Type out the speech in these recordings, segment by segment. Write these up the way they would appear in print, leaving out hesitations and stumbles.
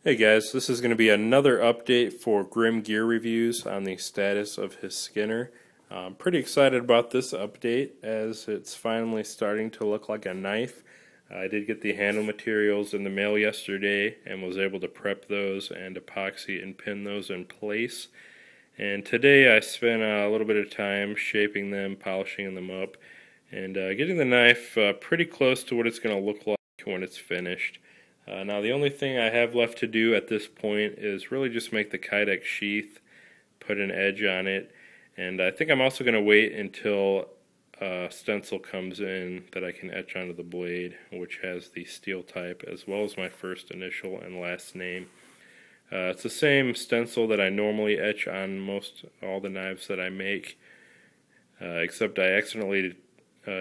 Hey guys, this is going to be another update for Grim Gear Reviews on the status of his Skinner. I'm pretty excited about this update as it's finally starting to look like a knife. I did get the handle materials in the mail yesterday and was able to prep those and epoxy and pin those in place. And today I spent a little bit of time shaping them, polishing them up, and getting the knife pretty close to what it's going to look like when it's finished. Now the only thing I have left to do at this point is really just make the Kydex sheath, put an edge on it, and I think I'm also going to wait until a stencil comes in that I can etch onto the blade, which has the steel type as well as my first initial and last name. It's the same stencil that I normally etch on most all the knives that I make, except I accidentally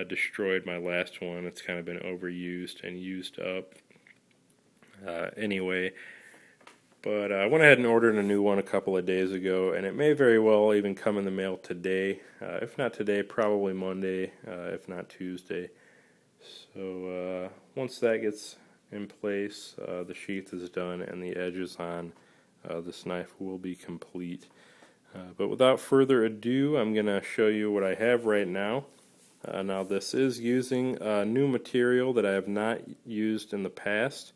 destroyed my last one. It's kind of been overused and used up. Anyway, but I went ahead and ordered a new one a couple of days ago, and it may very well even come in the mail today. If not today, probably Monday, if not Tuesday. So once that gets in place, the sheath is done and the edges on this knife will be complete. But without further ado, I'm going to show you what I have right now. Now this is using new material that I have not used in the past.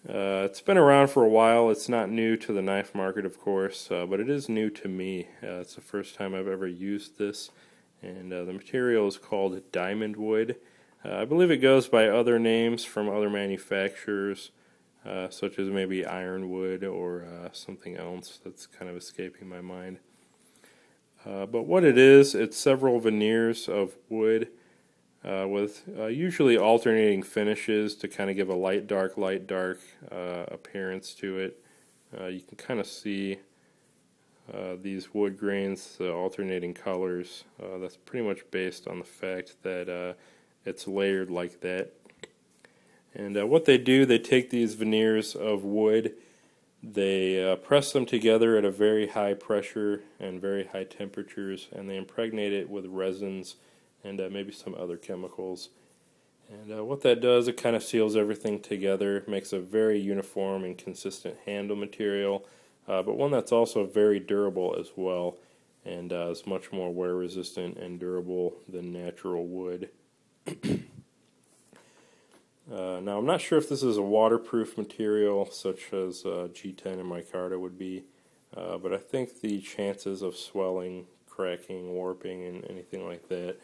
It's been around for a while. It's not new to the knife market, of course, but it is new to me. It's the first time I've ever used this, and the material is called diamond wood. I believe it goes by other names from other manufacturers, such as maybe ironwood or something else that's kind of escaping my mind. But what it is, it's several veneers of wood with usually alternating finishes to kind of give a light dark appearance to it. You can kind of see these wood grains, the alternating colors. That's pretty much based on the fact that it's layered like that. And what they do, they take these veneers of wood, they press them together at a very high pressure and very high temperatures, and they impregnate it with resins and maybe some other chemicals. And what that does, it kind of seals everything together, makes a very uniform and consistent handle material, but one that's also very durable as well, and is much more wear resistant and durable than natural wood. Now I'm not sure if this is a waterproof material such as G10 and micarta would be, but I think the chances of swelling, cracking, warping, and anything like that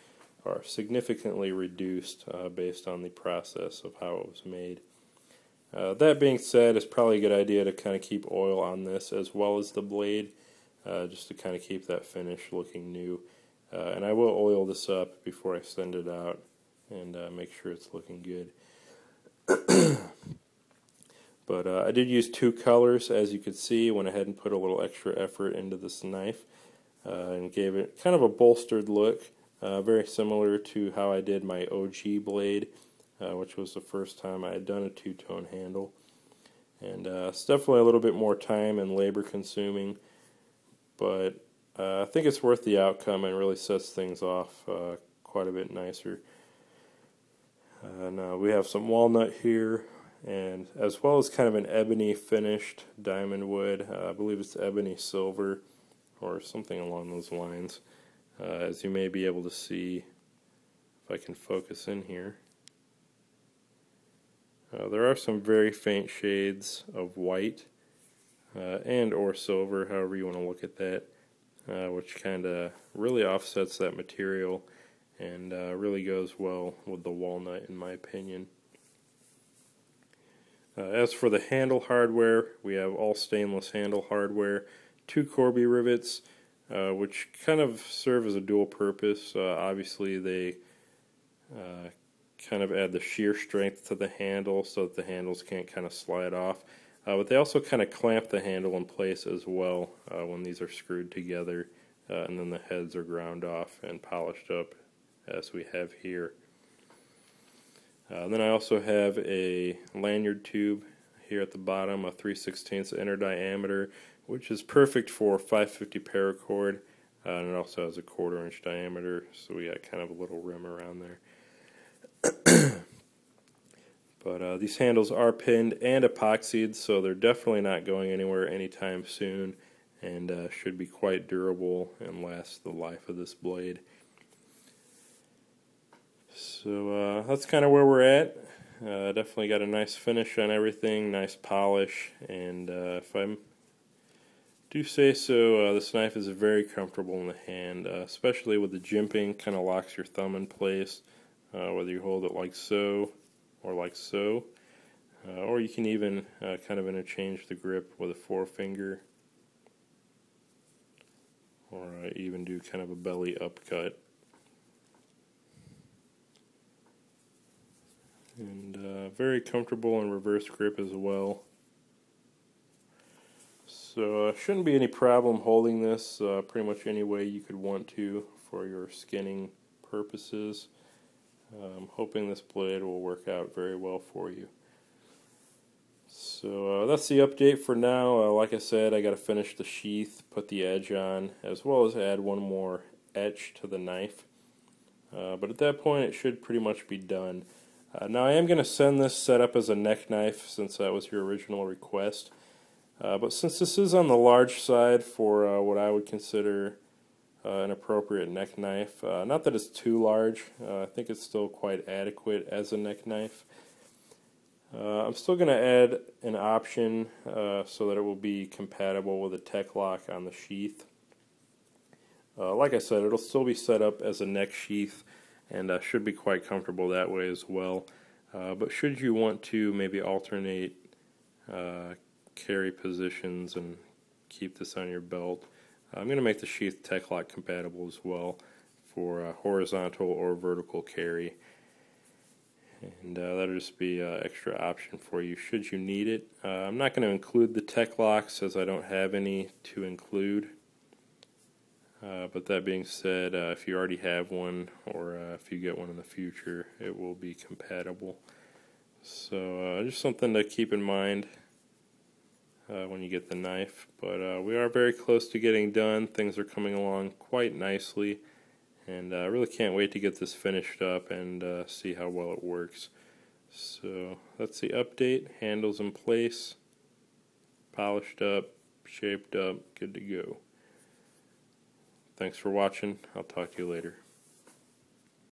are significantly reduced based on the process of how it was made. That being said, it's probably a good idea to kind of keep oil on this as well as the blade, just to kind of keep that finish looking new. And I will oil this up before I send it out and make sure it's looking good. But I did use two colors, as you could see. Went ahead and put a little extra effort into this knife and gave it kind of a bolstered look. Very similar to how I did my OG blade, which was the first time I had done a two-tone handle. And it's definitely a little bit more time and labor consuming, but I think it's worth the outcome and really sets things off quite a bit nicer. Now we have some walnut here, and as well as kind of an ebony finished diamond wood. I believe it's ebony silver or something along those lines. As you may be able to see, if I can focus in here, there are some very faint shades of white and or silver, however you want to look at that, which kind of really offsets that material and really goes well with the walnut in my opinion. As for the handle hardware, we have all stainless handle hardware, 2 Corby rivets, which kind of serve as a dual purpose. Obviously they kind of add the shear strength to the handle so that the handles can't kind of slide off. But they also kind of clamp the handle in place as well when these are screwed together, and then the heads are ground off and polished up as we have here. Then I also have a lanyard tube here at the bottom, a 3/16 inner diameter, which is perfect for 550 paracord, and it also has a 1/4 inch diameter, so we got kind of a little rim around there. But these handles are pinned and epoxied, so they're definitely not going anywhere anytime soon, and should be quite durable and last the life of this blade. So that's kind of where we're at. Definitely got a nice finish on everything, nice polish, and if I do say so, this knife is very comfortable in the hand, especially with the jimping. Kind of locks your thumb in place, whether you hold it like so or like so, or you can even kind of interchange the grip with a forefinger, or even do kind of a belly upcut. And very comfortable in reverse grip as well. So shouldn't be any problem holding this pretty much any way you could want to for your skinning purposes. I'm hoping this blade will work out very well for you. So that's the update for now. Like I said, I got to finish the sheath, put the edge on, as well as add one more etch to the knife. But at that point it should pretty much be done. Now I am going to send this set up as a neck knife since that was your original request. But since this is on the large side for what I would consider an appropriate neck knife, not that it's too large, I think it's still quite adequate as a neck knife. I'm still going to add an option so that it will be compatible with a Tek-Lok on the sheath. Like I said, it'll still be set up as a neck sheath and should be quite comfortable that way as well. But should you want to maybe alternate carry positions and keep this on your belt, I'm going to make the sheath Tek-Lok compatible as well for horizontal or vertical carry. And that'll just be an extra option for you should you need it. I'm not going to include the Tek-Loks as I don't have any to include. But that being said, if you already have one or if you get one in the future, it will be compatible. So just something to keep in mind when you get the knife. But we are very close to getting done. Things are coming along quite nicely. And I really can't wait to get this finished up and see how well it works. So that's the update. Handles in place, polished up, shaped up, good to go. Thanks for watching. I'll talk to you later.